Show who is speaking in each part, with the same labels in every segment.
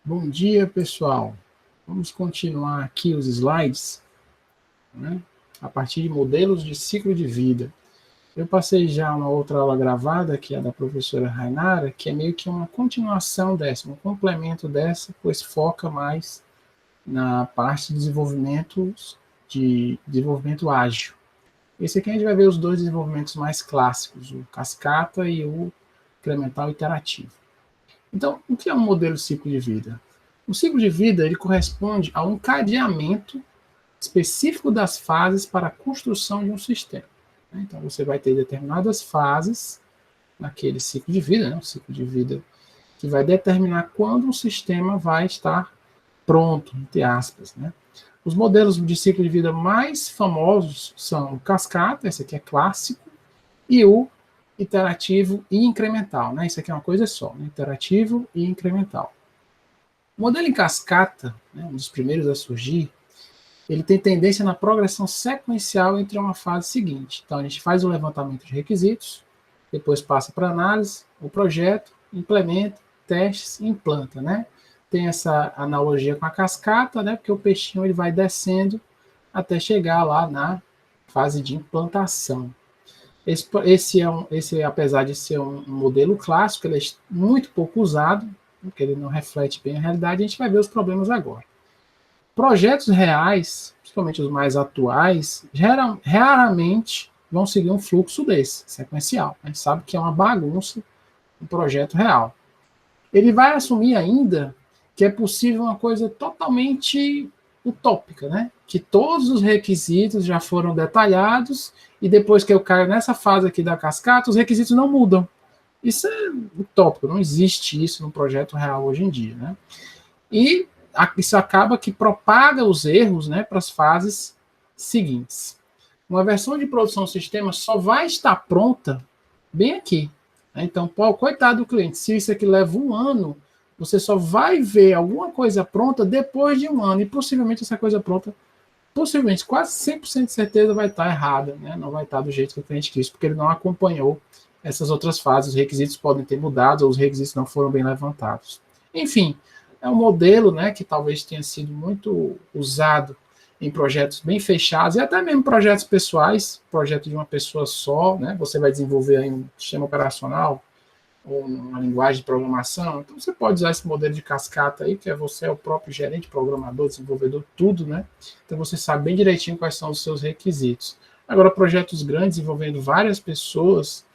Speaker 1: Bom dia, pessoal. Vamos continuar aqui os slides, né? A partir de modelos de ciclo de vida. Eu passei já uma outra aula gravada, que é da professora Rainara, que é meio que uma continuação dessa, um complemento dessa, pois foca mais na parte de desenvolvimento ágil. Esse aqui a gente vai ver os dois desenvolvimentos mais clássicos, o cascata e o incremental iterativo. Então, o que é um modelo de ciclo de vida? O ciclo de vida ele corresponde a um cadeamento específico das fases para a construção de um sistema. Então, você vai ter determinadas fases naquele ciclo de vida, um ciclo de vida que vai determinar quando um sistema vai estar pronto, entre aspas. Os modelos de ciclo de vida mais famosos são o cascata, esse aqui é clássico, e o iterativo e incremental. Isso aqui é uma coisa só, iterativo e incremental. O modelo em cascata, um dos primeiros a surgir, ele tem tendência na progressão sequencial entre uma fase seguinte. Então, a gente faz o levantamento de requisitos, depois passa para análise, o projeto, implementa, testes e implanta. Tem essa analogia com a cascata, porque o peixinho ele vai descendo até chegar lá na fase de implantação. Esse apesar de ser um modelo clássico, ele é muito pouco usado, porque ele não reflete bem a realidade, a gente vai ver os problemas agora. Projetos reais, principalmente os mais atuais, raramente vão seguir um fluxo desse, sequencial. A gente sabe que é uma bagunça um projeto real. Ele vai assumir ainda que é possível uma coisa totalmente utópica, que todos os requisitos já foram detalhados e depois que eu caio nessa fase aqui da cascata, os requisitos não mudam. Isso é utópico, não existe isso no projeto real hoje em dia. E isso acaba que propaga os erros para as fases seguintes. Uma versão de produção do sistema só vai estar pronta bem aqui. Então, coitado do cliente, se isso aqui leva um ano, você só vai ver alguma coisa pronta depois de um ano, e possivelmente essa coisa pronta, quase 100% de certeza vai estar errada, não vai estar do jeito que o cliente quis, porque ele não acompanhou essas outras fases, os requisitos podem ter mudado, ou os requisitos não foram bem levantados. Enfim, é um modelo que talvez tenha sido muito usado em projetos bem fechados, e até mesmo projetos pessoais, projeto de uma pessoa só, você vai desenvolver aí um sistema operacional, ou uma linguagem de programação, então você pode usar esse modelo de cascata aí, que você é o próprio gerente, programador, desenvolvedor, tudo, Então você sabe bem direitinho quais são os seus requisitos. Agora, projetos grandes envolvendo várias pessoas,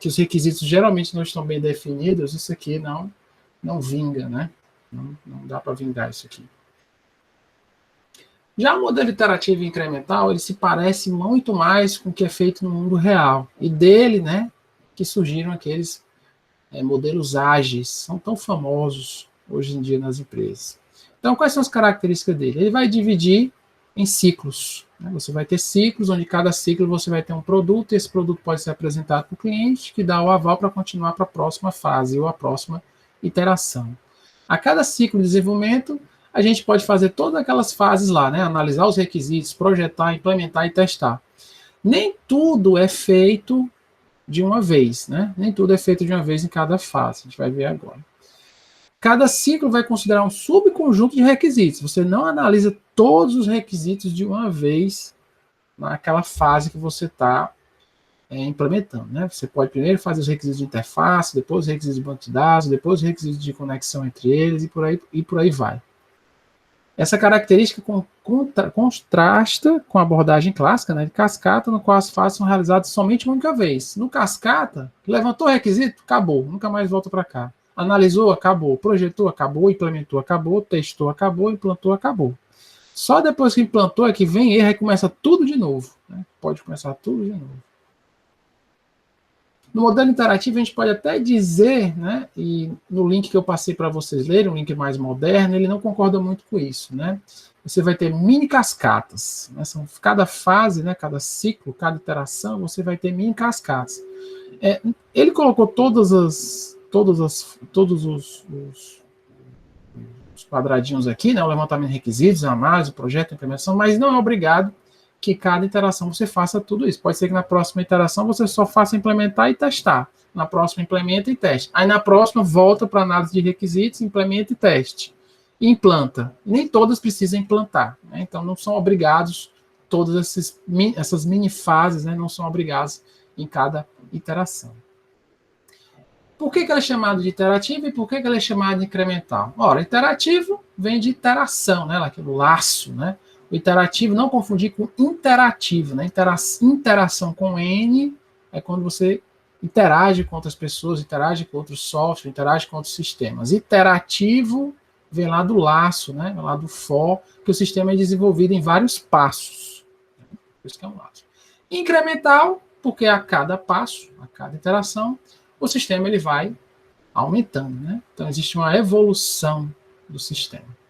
Speaker 1: que os requisitos geralmente não estão bem definidos, isso aqui não vinga, Não dá para vingar isso aqui. Já o modelo iterativo e incremental, ele se parece muito mais com o que é feito no mundo real. E dele, que surgiram aqueles modelos ágeis, são tão famosos hoje em dia nas empresas. Então, quais são as características dele? Ele vai dividir em ciclos. Você vai ter ciclos, onde cada ciclo você vai ter um produto, e esse produto pode ser apresentado para o cliente, que dá o aval para continuar para a próxima fase, ou a próxima iteração. A cada ciclo de desenvolvimento, a gente pode fazer todas aquelas fases lá, analisar os requisitos, projetar, implementar e testar. Nem tudo é feito de uma vez, Nem tudo é feito de uma vez em cada fase, a gente vai ver agora. Cada ciclo vai considerar um subconjunto de requisitos. Você não analisa todos os requisitos de uma vez naquela fase que você está implementando. Você pode primeiro fazer os requisitos de interface, depois os requisitos de banco de dados, depois os requisitos de conexão entre eles e por aí vai. Essa característica contrasta com a abordagem clássica, de cascata, no qual as fases são realizadas somente uma única vez. No cascata, levantou o requisito, acabou, nunca mais volta para cá. Analisou, acabou. Projetou, acabou. Implementou, acabou. Testou, acabou. Implantou, acabou. Só depois que implantou é que vem erro e começa tudo de novo. Pode começar tudo de novo. No modelo interativo, a gente pode até dizer, e no link que eu passei para vocês lerem, um link mais moderno, ele não concorda muito com isso. Você vai ter mini cascatas. Cada fase, cada ciclo, cada iteração, você vai ter mini cascatas. Ele colocou todos os quadradinhos aqui, o levantamento de requisitos, a análise, o projeto, a implementação, mas não é obrigado que cada iteração você faça tudo isso. Pode ser que na próxima iteração você só faça implementar e testar. Na próxima implementa e teste. Aí na próxima volta para análise de requisitos, implementa e teste. e implanta. Nem todas precisam implantar, né? Então não são obrigados, todas essas mini fases, né, não são obrigadas em cada iteração. Por que ela é chamada de iterativa e por que ela é chamada de incremental? Ora, iterativo vem de interação, né, aquele laço, né? O iterativo, não confundir com interativo, né? Interação com N é quando você interage com outras pessoas, interage com outros softwares, interage com outros sistemas. Iterativo vem lá do laço, né? Vem lá do for, que o sistema é desenvolvido em vários passos. Por isso que é um laço. Incremental, porque a cada passo, a cada interação, o sistema ele vai aumentando, né? Então existe uma evolução do sistema.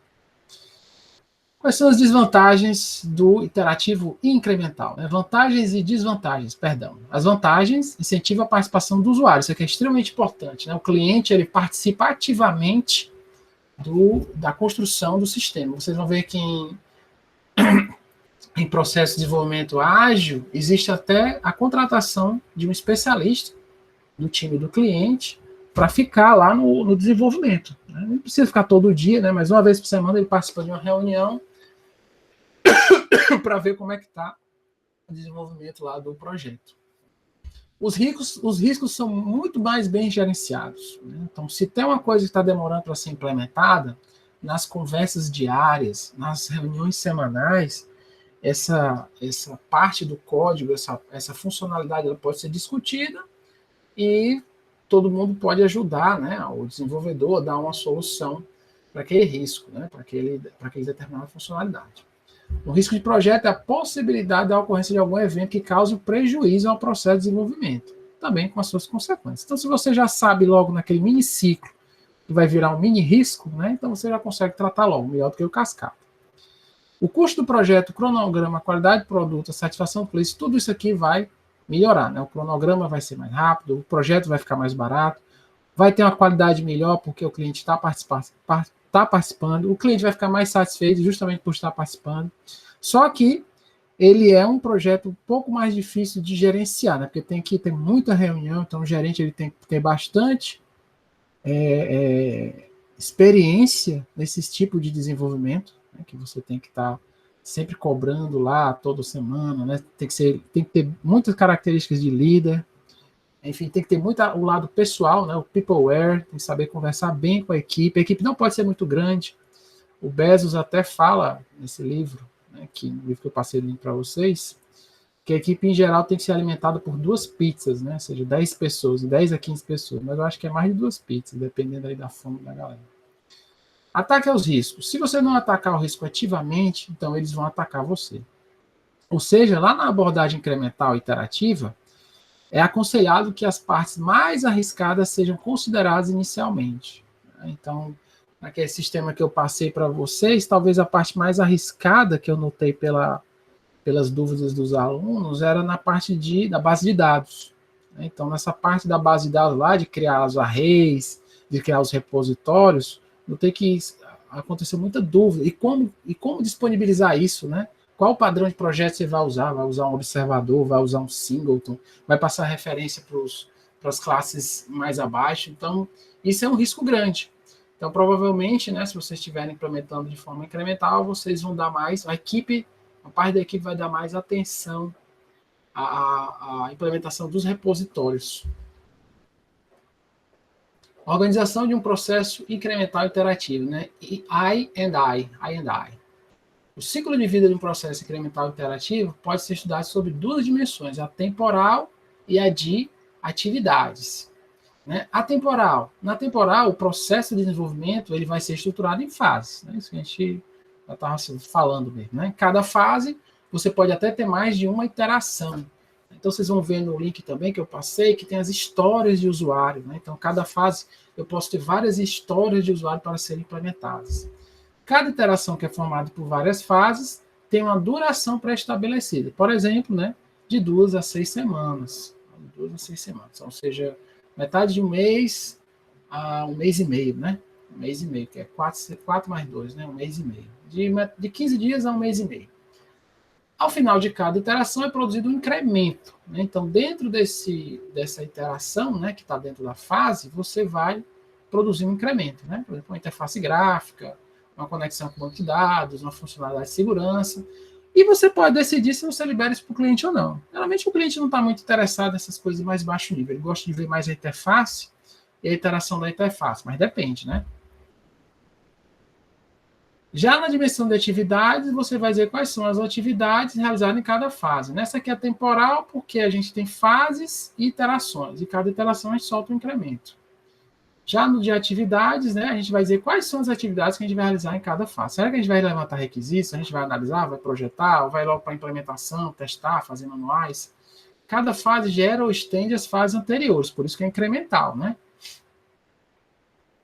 Speaker 1: Quais são as desvantagens do iterativo incremental? Né? Vantagens e desvantagens, perdão. As vantagens incentivam a participação do usuário, isso aqui é extremamente importante, né? O cliente ele participa ativamente da construção do sistema. Vocês vão ver que em processo de desenvolvimento ágil, existe até a contratação de um especialista do time do cliente para ficar lá no desenvolvimento. Né? Não precisa ficar todo dia, né? Mas uma vez por semana ele participa de uma reunião para ver como é que está o desenvolvimento lá do projeto. Os riscos são muito mais bem gerenciados. Né? Então, se tem uma coisa que está demorando para ser implementada, nas conversas diárias, nas reuniões semanais, essa parte do código, essa funcionalidade, ela pode ser discutida e todo mundo pode ajudar, né, o desenvolvedor a dar uma solução para aquele risco, né, para aquele determinada funcionalidade. O risco de projeto é a possibilidade da ocorrência de algum evento que cause prejuízo ao processo de desenvolvimento, também com as suas consequências. Então, se você já sabe logo naquele mini ciclo que vai virar um mini risco, né, então você já consegue tratar logo, melhor do que o cascata. O custo do projeto, o cronograma, a qualidade do produto, a satisfação do cliente, tudo isso aqui vai melhorar, né? O cronograma vai ser mais rápido, o projeto vai ficar mais barato, vai ter uma qualidade melhor porque o cliente está participando, o cliente vai ficar mais satisfeito justamente por estar participando. Só que ele é um projeto um pouco mais difícil de gerenciar, né? Porque tem que ter muita reunião, então o gerente ele tem que ter bastante experiência nesse tipo de desenvolvimento, né? Que você tem que estar sempre cobrando lá toda semana, né? Tem que ter muitas características de líder, enfim, tem que ter muito o lado pessoal, né? O peopleware, tem que saber conversar bem com a equipe não pode ser muito grande. O Bezos até fala nesse livro, né, no livro que eu passei o link para vocês, que a equipe em geral tem que ser alimentada por 2 pizzas, né? Ou seja, 10 pessoas, 10 a 15 pessoas, mas eu acho que é mais de 2 pizzas, dependendo aí da fome da galera. Ataque aos riscos. Se você não atacar o risco ativamente, então eles vão atacar você. Ou seja, lá na abordagem incremental iterativa, é aconselhado que as partes mais arriscadas sejam consideradas inicialmente. Então, naquele sistema que eu passei para vocês, talvez a parte mais arriscada que eu notei pelas dúvidas dos alunos era na parte da base de dados. Então, nessa parte da base de dados lá, de criar os arrays, de criar os repositórios, notei que aconteceu muita dúvida. E como disponibilizar isso, né? Qual padrão de projeto você vai usar? Vai usar um observador, vai usar um singleton, vai passar referência para as classes mais abaixo. Então, isso é um risco grande. Então, provavelmente, né, se vocês estiverem implementando de forma incremental, vocês vão dar mais, a parte da equipe vai dar mais atenção à implementação dos repositórios. Organização de um processo incremental interativo, né? I and I. O ciclo de vida de um processo incremental interativo pode ser estudado sobre 2 dimensões, a temporal e a de atividades. Né? Na temporal, o processo de desenvolvimento ele vai ser estruturado em fases. Né? Isso que a gente já estava falando mesmo. Né? Em cada fase, você pode até ter mais de uma iteração. Então, vocês vão ver no link também que eu passei, que tem as histórias de usuário. Né? Então, cada fase, eu posso ter várias histórias de usuário para serem implementadas. Cada iteração que é formada por várias fases tem uma duração pré-estabelecida. Por exemplo, né, de 2 a 6 semanas. 2 a 6 semanas. Ou seja, metade de um mês a um mês e meio, né? Um mês e meio, que é 4 mais 2, né? Um mês e meio. De 15 dias a um mês e meio. Ao final de cada iteração é produzido um incremento. Né? Então, dentro dessa iteração, né, que está dentro da fase, você vai produzir um incremento. Né? Por exemplo, uma interface gráfica, uma conexão com o banco de dados, uma funcionalidade de segurança, e você pode decidir se você libera isso para o cliente ou não. Geralmente o cliente não está muito interessado nessas coisas de mais baixo nível, ele gosta de ver mais a interface e a interação da interface, mas depende, né? Já na dimensão de atividades, você vai dizer quais são as atividades realizadas em cada fase. Nessa aqui é temporal, porque a gente tem fases e iterações, e cada iteração a gente solta um incremento. Já no de atividades, né, a gente vai dizer quais são as atividades que a gente vai realizar em cada fase. Será que a gente vai levantar requisitos, a gente vai analisar, vai projetar, ou vai logo para a implementação, testar, fazer manuais? Cada fase gera ou estende as fases anteriores, por isso que é incremental, né?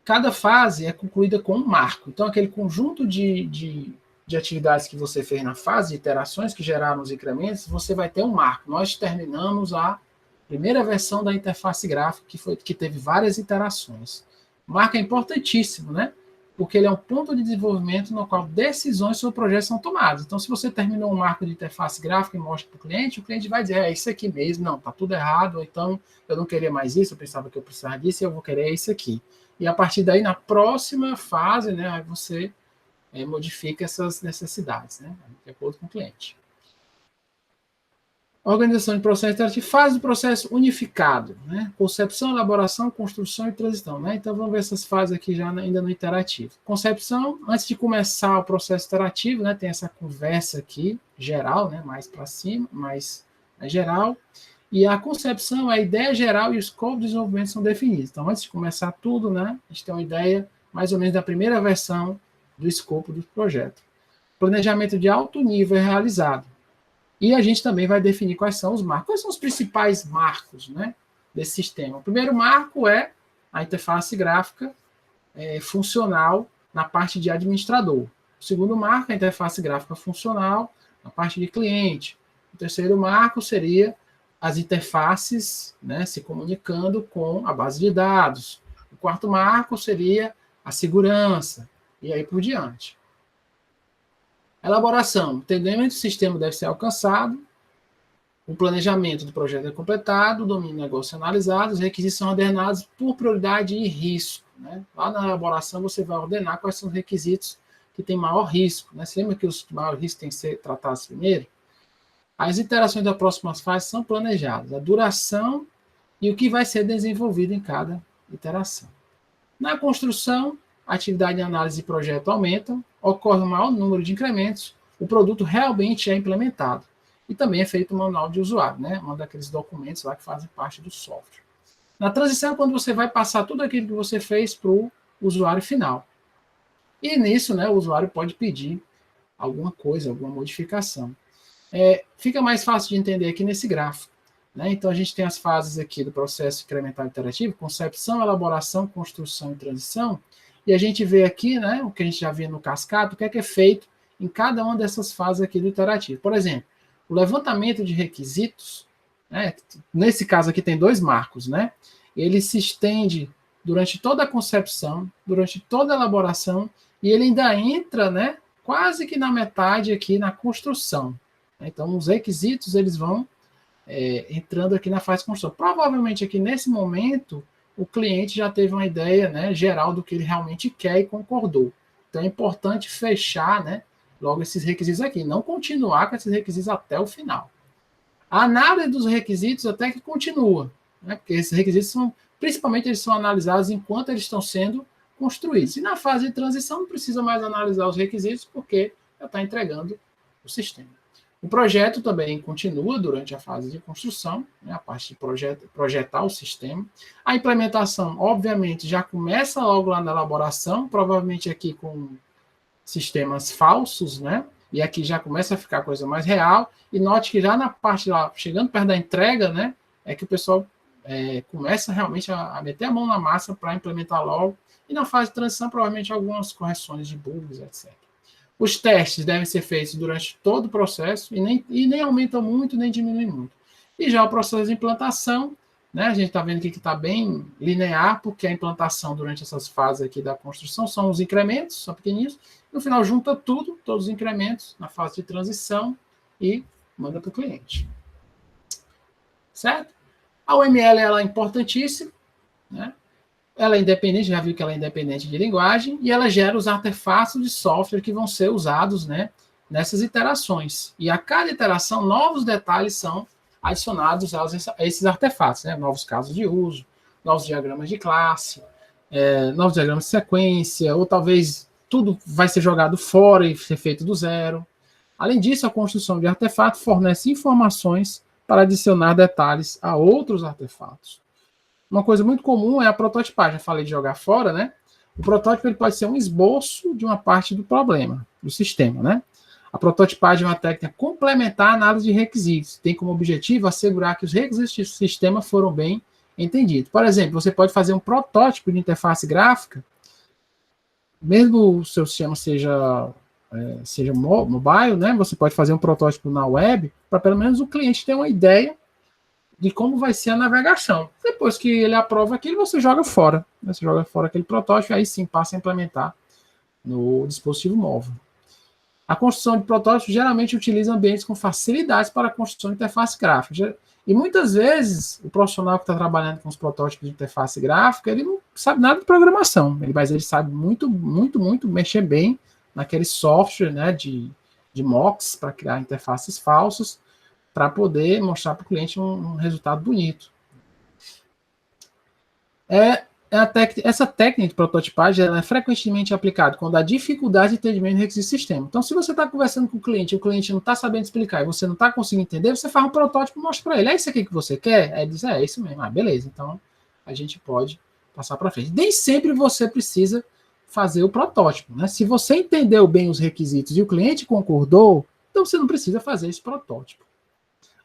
Speaker 1: Cada fase é concluída com um marco. Então, aquele conjunto de atividades que você fez na fase, de iterações que geraram os incrementos, você vai ter um marco. Nós terminamos a primeira versão da interface gráfica, que teve várias iterações. O marco é importantíssimo, né? Porque ele é um ponto de desenvolvimento no qual decisões sobre o projeto são tomadas. Então, se você terminou um marco de interface gráfica e mostra para o cliente vai dizer, é isso aqui mesmo, não, está tudo errado, ou então eu não queria mais isso, eu pensava que eu precisava disso, e eu vou querer isso aqui. E a partir daí, na próxima fase, né, aí você modifica essas necessidades, né, de acordo com o cliente. Organização de processo interativo, fase do processo unificado, né, concepção, elaboração, construção e transição. Né? Então, vamos ver essas fases aqui já ainda no interativo. Concepção, antes de começar o processo interativo, né, tem essa conversa aqui, geral, né, mais para cima, mais geral. E a concepção, a ideia geral e o escopo de desenvolvimento são definidos. Então, antes de começar tudo, né, a gente tem uma ideia mais ou menos da primeira versão do escopo do projeto. Planejamento de alto nível é realizado. E a gente também vai definir quais são os marcos. Quais são os principais marcos, né, desse sistema? O primeiro marco é a interface gráfica funcional na parte de administrador. O segundo marco é a interface gráfica funcional na parte de cliente. O terceiro marco seria as interfaces, né, se comunicando com a base de dados. O quarto marco seria a segurança, e aí por diante. Elaboração. O entendimento do sistema deve ser alcançado, o planejamento do projeto é completado, o domínio do negócio é analisado, os requisitos são ordenados por prioridade e risco. Né? Lá na elaboração você vai ordenar quais são os requisitos que têm maior risco. Né? Você lembra que os maiores riscos têm que ser tratados primeiro? As iterações das próximas fases são planejadas, a duração e o que vai ser desenvolvido em cada iteração. Na construção, a atividade de análise de projeto aumenta, ocorre um maior número de incrementos, o produto realmente é implementado. E também é feito um manual de usuário, né? Um daqueles documentos lá que fazem parte do software. Na transição, quando você vai passar tudo aquilo que você fez para o usuário final. E nisso, né, o usuário pode pedir alguma coisa, alguma modificação. Fica mais fácil de entender aqui nesse gráfico. Né? Então, a gente tem as fases aqui do processo incremental interativo, concepção, elaboração, construção e transição, e a gente vê aqui, né, o que a gente já via no cascata, o que é feito em cada uma dessas fases aqui do interativo. Por exemplo, o levantamento de requisitos, né, nesse caso aqui tem dois marcos, né? Ele se estende durante toda a concepção, durante toda a elaboração, e ele ainda entra, né, quase que na metade aqui na construção. Então, os requisitos eles vão entrando aqui na fase de construção. Provavelmente aqui nesse momento, o cliente já teve uma ideia, né, geral do que ele realmente quer e concordou. Então, é importante fechar, né, logo esses requisitos aqui, não continuar com esses requisitos até o final. A análise dos requisitos até que continua, né, porque esses requisitos são, principalmente, eles são analisados enquanto eles estão sendo construídos. E na fase de transição não precisa mais analisar os requisitos, porque já está entregando o sistema. O projeto também continua durante a fase de construção, né, a parte de projetar o sistema. A implementação, obviamente, já começa logo lá na elaboração, provavelmente aqui com sistemas falsos, né? E aqui já começa a ficar a coisa mais real. E note que já na parte lá, chegando perto da entrega, né, é que o pessoal começa realmente a meter a mão na massa para implementar logo. E na fase de transição, provavelmente algumas correções de bugs, etc. Os testes devem ser feitos durante todo o processo e nem aumentam muito, nem diminuem muito. E já o processo de implantação, né, a gente está vendo aqui que está bem linear, porque a implantação durante essas fases aqui da construção são os incrementos, são pequenininhos, e no final junta tudo, todos os incrementos, na fase de transição e manda para o cliente. Certo? A UML ela é importantíssima, né? Ela é independente, já viu que ela é independente de linguagem, e ela gera os artefatos de software que vão ser usados, né, nessas iterações. E a cada iteração, novos detalhes são adicionados a esses artefatos, né, novos casos de uso, novos diagramas de classe, novos diagramas de sequência, ou talvez tudo vai ser jogado fora e ser feito do zero. Além disso, a construção de artefato fornece informações para adicionar detalhes a outros artefatos. Uma coisa muito comum é a prototipagem. Eu falei de jogar fora, né? O protótipo ele pode ser um esboço de uma parte do problema, do sistema, né? A prototipagem é uma técnica complementar à análise de requisitos. Tem como objetivo assegurar que os requisitos do sistema foram bem entendidos. Por exemplo, você pode fazer um protótipo de interface gráfica, mesmo o seu sistema seja mobile, né? Você pode fazer um protótipo na web, para pelo menos o cliente ter uma ideia de como vai ser a navegação. Depois que ele aprova aquilo, você joga fora. Você joga fora aquele protótipo e aí sim passa a implementar no dispositivo móvel. A construção de protótipos geralmente utiliza ambientes com facilidades para a construção de interface gráfica. E muitas vezes, o profissional que está trabalhando com os protótipos de interface gráfica, ele não sabe nada de programação, mas ele sabe muito mexer bem naquele software, né, de mocks para criar interfaces falsas, para poder mostrar para o cliente um resultado bonito. Essa técnica de prototipagem ela é frequentemente aplicada quando há dificuldade de entendimento do requisito do sistema. Então, se você está conversando com o cliente e o cliente não está sabendo explicar e você não está conseguindo entender, você faz um protótipo e mostra para ele. É isso aqui que você quer? Aí ele diz, é isso mesmo. Ah, beleza. Então, a gente pode passar para frente. Nem sempre você precisa fazer o protótipo, né? Se você entendeu bem os requisitos e o cliente concordou, então você não precisa fazer esse protótipo.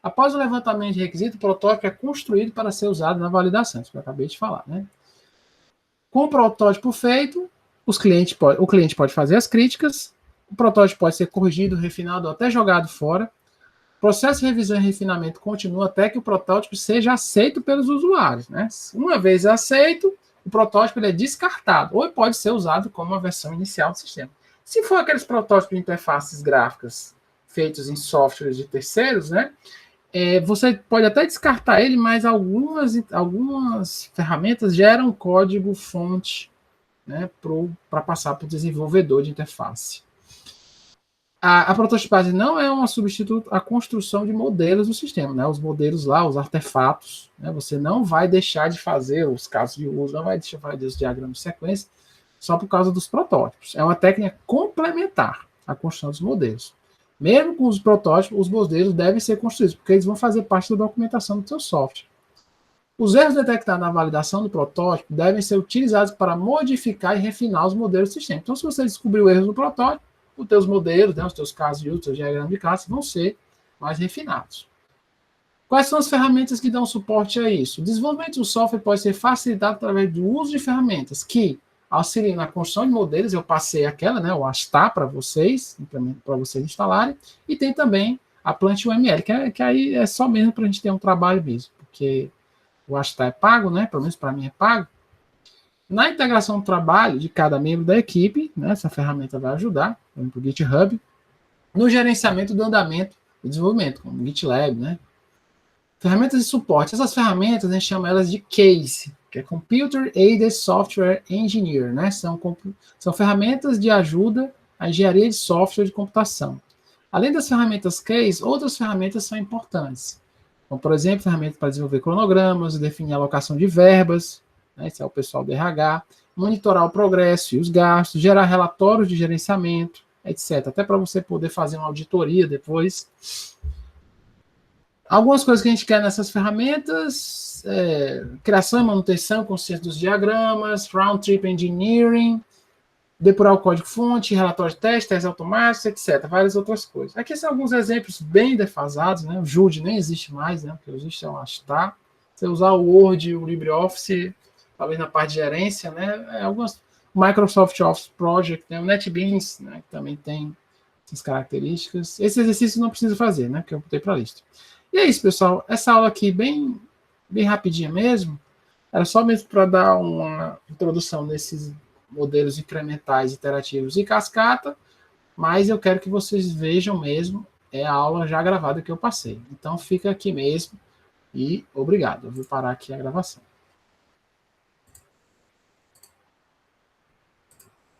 Speaker 1: Após o levantamento de requisito, o protótipo é construído para ser usado na validação, isso que eu acabei de falar, né? Com o protótipo feito, o cliente pode fazer as críticas, o protótipo pode ser corrigido, refinado ou até jogado fora. O processo de revisão e refinamento continua até que o protótipo seja aceito pelos usuários, né? Uma vez aceito, o protótipo ele é descartado, ou pode ser usado como uma versão inicial do sistema. Se for aqueles protótipos de interfaces gráficas feitos em softwares de terceiros, né? Você pode até descartar ele, mas algumas ferramentas geram código fonte, né, para passar para o desenvolvedor de interface. A prototipagem não é uma substituto à construção de modelos do sistema, né? Os modelos lá, os artefatos, né? Você não vai deixar de fazer os casos de uso, não vai deixar de fazer os diagramas de sequência só por causa dos protótipos. É uma técnica complementar à construção dos modelos. Mesmo com os protótipos, os modelos devem ser construídos, porque eles vão fazer parte da documentação do seu software. Os erros detectados na validação do protótipo devem ser utilizados para modificar e refinar os modelos do sistema. Então, se você descobriu erros no protótipo, os teus modelos, né, os teus casos de uso, os teus diagramas de classe vão ser mais refinados. Quais são as ferramentas que dão suporte a isso? O desenvolvimento do software pode ser facilitado através do uso de ferramentas que auxiliam na construção de modelos. Eu passei aquela, né, o Astar para vocês instalarem, e tem também a Plant UML, que aí é só mesmo para a gente ter um trabalho mesmo, porque o Astar é pago, né, pelo menos para mim é pago. Na integração do trabalho de cada membro da equipe, né, essa ferramenta vai ajudar, por exemplo, o GitHub, no gerenciamento do andamento do desenvolvimento, como o GitLab, né. Ferramentas de suporte. Essas ferramentas, a gente chama elas de CASE, que é Computer Aided Software Engineer, né? São ferramentas de ajuda à engenharia de software de computação. Além das ferramentas CASE, outras ferramentas são importantes. Como, por exemplo, ferramentas para desenvolver cronogramas, definir a alocação de verbas, né? Esse é o pessoal do RH, monitorar o progresso e os gastos, gerar relatórios de gerenciamento, etc. Até para você poder fazer uma auditoria depois. Algumas coisas que a gente quer nessas ferramentas, criação e manutenção consciente dos diagramas, round-trip engineering, depurar o código-fonte, relatório de teste, testes automáticos, etc. Várias outras coisas. Aqui são alguns exemplos bem defasados, né? O Jude nem existe mais, né? O que existe é o Astar. Você usar o Word, o LibreOffice, talvez na parte de gerência, né? Algumas Microsoft Office Project, né? O NetBeans, né? Que também tem essas características. Esse exercício não precisa fazer, né? Que eu botei para a lista. E é isso, pessoal. Essa aula aqui, bem rapidinha mesmo, era só mesmo para dar uma introdução nesses modelos incrementais, iterativos e cascata, mas eu quero que vocês vejam mesmo a aula já gravada que eu passei. Então, fica aqui mesmo e obrigado. Eu vou parar aqui a gravação.